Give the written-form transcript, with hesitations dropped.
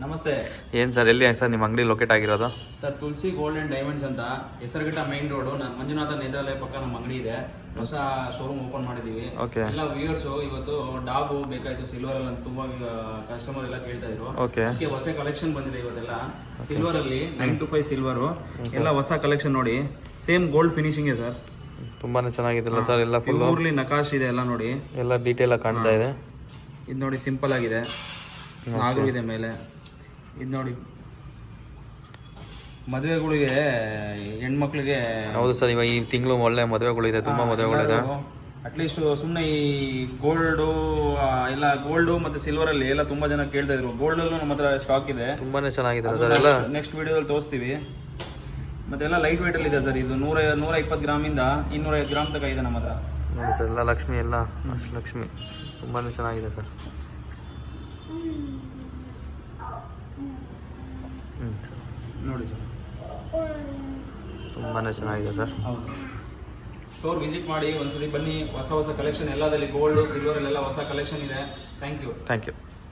ನಮಸ್ತೆ. ಏನು ಸರ್, ಎಲ್ಲಿ ಸರ್ ನಿಮ್ಮ ಅಂಗಡಿ ಲೊಕೇಟ್ ಆಗಿರೋದು? Sir Tulasi gold and diamonds ಅಂತ ಹೆಸರುಘಟ್ಟ ಮೈನ್ ರೋಡು, ಮಂಜುನಾಥ ನೇತ್ರಾಲಯ ಪಕ್ಕ ನಮ್ಮ ಅಂಗಡಿ ಇದೆ. ಹೊಸ ಶೋರೂಮ್ ಓಪನ್ ಮಾಡಿದೀವಿ. ಎಲ್ಲ ವ್ಯೂಯರ್ಸ್ ಇವತ್ತು ಡಾಬು ಬೇಕಾಯ್ತು ಸಿಲ್ವರ್ ಅಲ್ಲಿ ತುಂಬಾ ಕಸ್ಟಮರ್ ಎಲ್ಲ ಕೇಳ್ತಾ ಇದ್ರು. ಅದಕ್ಕೆ ಹೊಸ ಕಲೆಕ್ಷನ್ ಬಂದಿದೆ ಇವತ್ತೆಲ್ಲ ಸಿಲ್ವರ್ ಅಲ್ಲಿ 925 ಸಿಲ್ವರ್ ಎಲ್ಲ ಹೊಸ ಕಲೆಕ್ಷನ್ ನೋಡಿ. ಸೇಮ್ ಗೋಲ್ಡ್ ಫಿನಿಶಿಂಗ್ ಸರ್, ತುಂಬಾನೇ ಚೆನ್ನಾಗಿದೆಲ್ಲ ಸರ್. ಎಲ್ಲ ಫುಲ್ ಊರ್ಲಿ ನಕಾಶ್ ಇದೆ ಎಲ್ಲ ನೋಡಿ, ಎಲ್ಲ ಡೀಟೇಲ್ ಆಗಿ ಕಾಣ್ತಾ ಇದೆ. ಇದು ನೋಡಿ ಸಿಂಪಲ್ ಆಗಿದೆ, ನಾಗರು ಇದೆ ಮೇಲೆ. ಇದು ನೋಡಿ ಮದುವೆಗಳಿಗೆ ಹೆಣ್ಮಕ್ಳಿಗೆ. ಹೌದು ಸರ್, ಇವಾಗ ಈ ತಿಂಗಳು ಒಳ್ಳೆ ಮದುವೆಗಳಿದೆ, ತುಂಬಾ ಮದುವೆಗಳಿದೆ. ಅಟ್ಲೀಸ್ಟ್ ಸುಮ್ಮನೆ ಈ ಗೋಲ್ಡು ಎಲ್ಲ ಗೋಲ್ಡು ಮತ್ತೆ ಸಿಲ್ವರ್ ಅಲ್ಲಿ ಎಲ್ಲ ತುಂಬಾ ಜನ ಕೇಳ್ತಾ ಇದ್ರು. ಗೋಲ್ಡ್ ಅಲ್ಲೂ ನಮ್ಮ ಹತ್ರ ಸ್ಟಾಕ್ ಇದೆ, ತುಂಬಾನೇ ಚೆನ್ನಾಗಿದೆ ಸರ್. ಎಲ್ಲ ನೆಕ್ಸ್ಟ್ ವಿಡಿಯೋದಲ್ಲಿ ತೋರಿಸ್ತೀವಿ. ಮತ್ತೆ ಎಲ್ಲ ಲೈಟ್ ವೇಟ್ ಅಲ್ಲಿ ಇದೆ ಸರ್. ಇದು 120 ಗ್ರಾಮಿಂದ 250 ಗ್ರಾಮ್ ತನಕ ಇದೆ ನಮ್ಮ ಹತ್ರ. ನೋಡಿ ಸರ್, ಎಲ್ಲ ಲಕ್ಷ್ಮಿ, ಎಲ್ಲ ಲಕ್ಷ್ಮಿ ತುಂಬಾನೇ ಚೆನ್ನಾಗಿದೆ ಸರ್. ನೋಡಿ ಸರ್, ತುಂಬಾನೇ ಚೆನ್ನಾಗಿದೆ ಸರ್. ಹೌದು, ಸ್ಟೋರ್ ವಿಸಿಟ್ ಮಾಡಿ ಒಂದ್ಸರಿ ಬನ್ನಿ. ಹೊಸ ಕಲೆಕ್ಷನ್ ಎಲ್ಲದಲ್ಲಿ ಗೋಲ್ಡ್ ಸಿಲ್ವರ್ ಅಲ್ಲೆಲ್ಲ ಹೊಸ ಕಲೆಕ್ಷನ್ ಇದೆ. Thank you.